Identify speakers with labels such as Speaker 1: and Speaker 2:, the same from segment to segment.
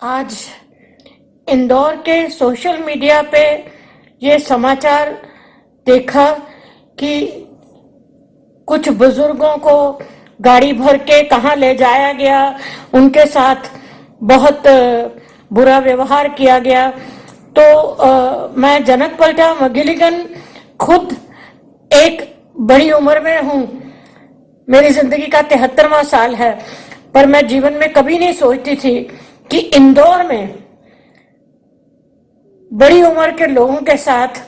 Speaker 1: आज इंदौर के social media पे ये समाचार देखा कि कुछ बुजुर्गों को गाड़ी भर के कहाँ ले जाया गया, उनके साथ बहुत बुरा व्यवहार किया गया। तो मैं जनक पलटा मगिलीगन खुद एक बड़ी उम्र में हूँ, मेरी जिंदगी का 73वां साल है, पर मैं जीवन में कभी नहीं सोचती थी कि इंदौर में बड़ी उम्र के लोगों के साथ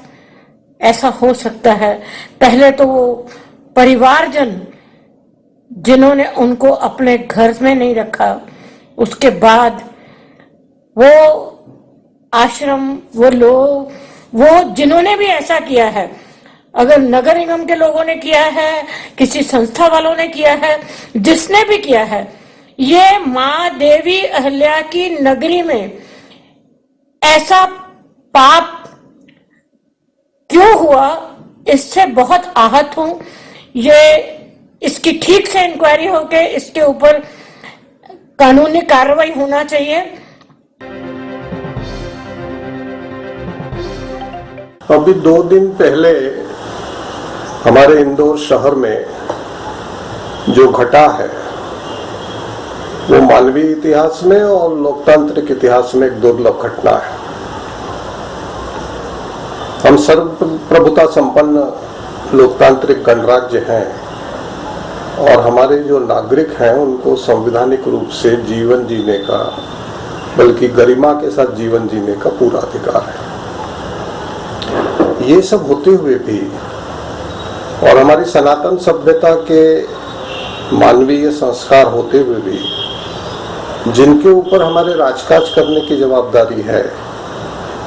Speaker 1: ऐसा हो सकता है। पहले तो वो परिवारजन जिन्होंने उनको अपने घर में नहीं रखा, उसके बाद वो आश्रम, वो लोग, वो जिन्होंने भी ऐसा किया है, अगर नगर निगम के लोगों ने किया है, किसी संस्था वालों ने किया है, जिसने भी किया है, ये माँ देवी अहल्या की नगरी में ऐसा पाप क्यों हुआ, इससे बहुत आहत हूं। ये इसकी ठीक से इंक्वायरी होके इसके ऊपर कानूनी कार्रवाई होना चाहिए।
Speaker 2: अभी 2 दिन पहले हमारे इंदौर शहर में जो घटा है वो मानवीय इतिहास में और लोकतांत्रिक इतिहास में एक दुर्लभ घटना है। हम सर्वप्रभुता संपन्न लोकतांत्रिक गणराज्य हैं और हमारे जो नागरिक हैं उनको संवैधानिक रूप से जीवन जीने का, बल्कि गरिमा के साथ जीवन जीने का पूरा अधिकार है। ये सब होते हुए भी और हमारी सनातन सभ्यता के मानवीय संस्कार होते हुए भी जिनके ऊपर हमारे राजकाज करने की जवाबदारी है,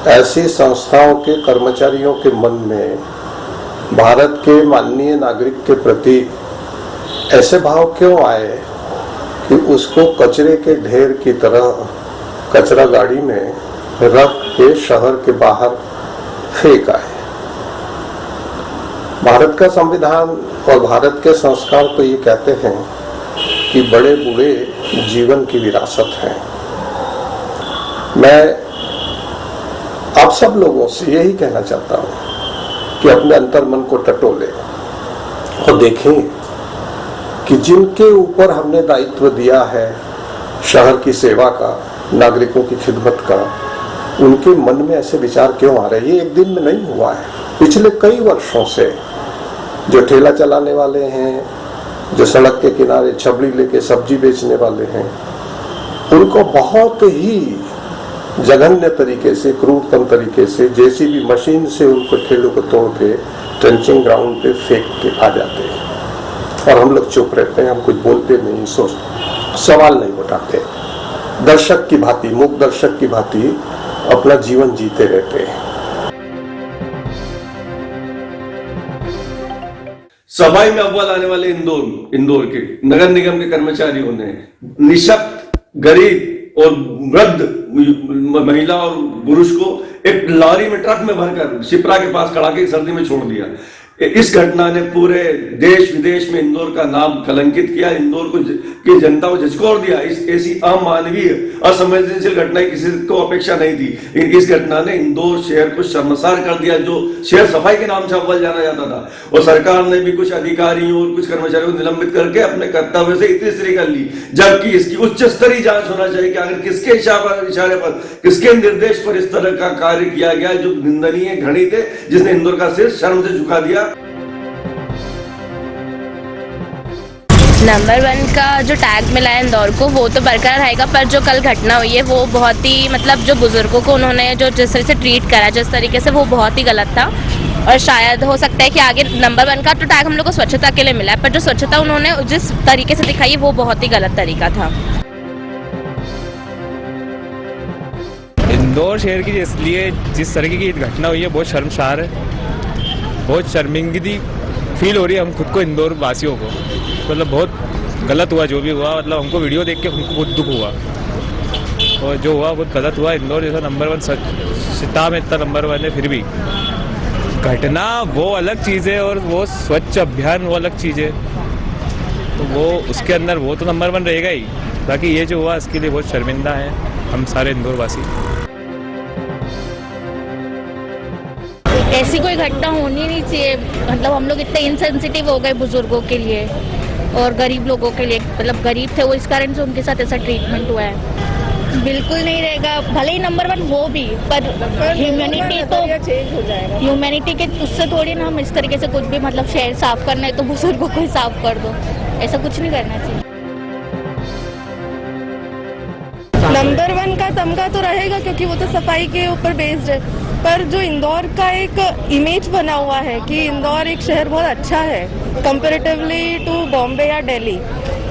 Speaker 2: ऐसी संस्थाओं के कर्मचारियों के मन में भारत के माननीय नागरिक के प्रति ऐसे भाव क्यों आए कि उसको कचरे के ढेर की तरह कचरा गाड़ी में रख के शहर के बाहर फेंक आए। भारत का संविधान और भारत के संस्कार तो ये कहते हैं कि बड़े बूढ़े जीवन की विरासत है। मैं आप सब लोगों से यही कहना चाहता हूं कि अपने अंतर्मन को टटोले और देखें कि जिनके ऊपर हमने दायित्व दिया है शहर की सेवा का, नागरिकों की खिदमत का, उनके मन में ऐसे विचार क्यों आ रहे हैं। ये एक दिन में नहीं हुआ है, पिछले कई वर्षों से जो ठेला चलाने वाले हैं, जो सड़क के किनारे छबड़ी लेके सब्जी बेचने वाले हैं, उनको बहुत ही जघन्य तरीके से, क्रूरतम तरीके से जेसीबी मशीन से उनको ठेलों को तोड़ के ट्रेंचिंग ग्राउंड पे फेंक के आ जाते हैं और हम लोग चुप रहते हैं, हम कुछ बोलते नहीं, सवाल नहीं उठाते, दर्शक की भांति, मूक दर्शक की भांति अपना जीवन जीते रहते हैं।
Speaker 3: सफाई में अव्वल आने वाले इंदौर के नगर निगम के कर्मचारियों ने निशक्त, गरीब और वृद्ध महिला और पुरुष को एक लॉरी में, ट्रक में भरकर शिप्रा के पास खड़ा के सर्दी में छोड़ दिया। इस घटना ने पूरे देश विदेश में इंदौर का नाम कलंकित किया, इंदौर को की जनता को झकझोर दिया। ऐसी अमानवीय, असंवेदनशील घटना किसी को अपेक्षा नहीं थी। इस घटना ने इंदौर शहर को शर्मसार कर दिया, जो शहर सफाई के नाम से अव्वल जाना जाता था। और सरकार ने भी कुछ अधिकारियों और कुछ कर्मचारियों को निलंबित करके अपने कर्तव्य से इतनी कर ली, जबकि इसकी उच्च स्तरीय जांच होना चाहिए कि आखिर किसके इशारे पर, किसके निर्देश पर इस तरह का कार्य किया गया जो निंदनीय, घृणित है, जिसने इंदौर का सिर शर्म से झुका दिया।
Speaker 4: नंबर 1 का जो टैग मिला है इंदौर को, वो तो बरकरार रहेगा, पर जो कल घटना हुई है वो बहुत ही, मतलब जो बुजुर्गों को उन्होंने जो जिस तरह से ट्रीट करा, जिस तरीके से, वो बहुत ही गलत था। और शायद हो सकता है कि आगे नंबर 1 का तो टैग हम लोग को स्वच्छता के लिए मिला है, पर जो स्वच्छता उन्होंने जिस तरीके से दिखाई है वो बहुत ही गलत तरीका था।
Speaker 5: इंदौर शहर की इसलिए जिस तरीके की घटना हुई है बहुत शर्मसार है, बहुत शर्मिंदगी फील हो रही है हम खुद को, इंदौर वासियों को। मतलब बहुत गलत हुआ जो भी हुआ, मतलब हमको वीडियो देख के हमको बहुत दुख हुआ और जो हुआ बहुत गलत हुआ। इंदौर जैसा नंबर 1 सिता में इतना नंबर 1 है, फिर भी घटना वो अलग चीज़ है और वो स्वच्छ अभियान वो अलग चीज़ है, तो वो उसके अंदर वो तो नंबर 1 रहेगा ही। बाकी ये जो हुआ इसके लिए बहुत शर्मिंदा है। हम सारे इंदौर वासी।
Speaker 6: ऐसी कोई घटना होनी नहीं चाहिए। मतलब हम लोग इतने इंसेंसिटिव हो गए बुजुर्गों के लिए और गरीब लोगों के लिए। मतलब गरीब थे वो, इस कारण से उनके साथ ऐसा ट्रीटमेंट हुआ है। बिल्कुल नहीं रहेगा, भले ही नंबर 1 हो भी, पर ह्यूमैनिटी तो चेंज हो जाएगा। ह्यूमैनिटी के उससे थोड़ी ना हम इस तरीके से कुछ भी, मतलब शहर साफ करना है तो बुजुर्गों को ही साफ कर दो, ऐसा कुछ नहीं करना चाहिए।
Speaker 7: नंबर 1 का तमगा तो रहेगा क्योंकि वो तो सफाई के ऊपर बेस्ड है, पर जो इंदौर का एक इमेज बना हुआ है कि इंदौर एक शहर बहुत अच्छा है कंपैरेटिवली टू बॉम्बे या दिल्ली,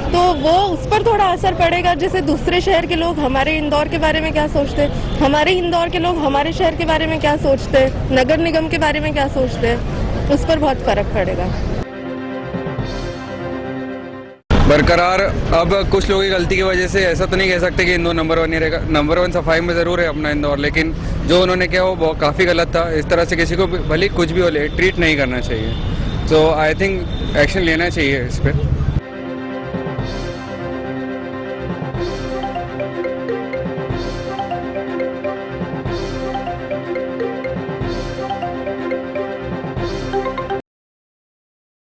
Speaker 7: तो वो उस पर थोड़ा असर पड़ेगा। जैसे दूसरे शहर के लोग हमारे इंदौर के बारे में क्या सोचते हैं, हमारे इंदौर के लोग हमारे शहर के बारे में क्या सोचते हैं, नगर निगम के बारे में क्या सोचते हैं, उस पर बहुत फर्क पड़ेगा।
Speaker 8: बरकरार अब कुछ लोगों की गलती की वजह से ऐसा तो नहीं कह सकते कि इंदौर नंबर 1 नहीं रहेगा। नंबर 1 सफाई में ज़रूर है अपना इंदौर, लेकिन जो उन्होंने किया वो काफ़ी गलत था। इस तरह से किसी को भले कुछ भी हो ले ट्रीट नहीं करना चाहिए। तो आई थिंक एक्शन लेना चाहिए इस पर।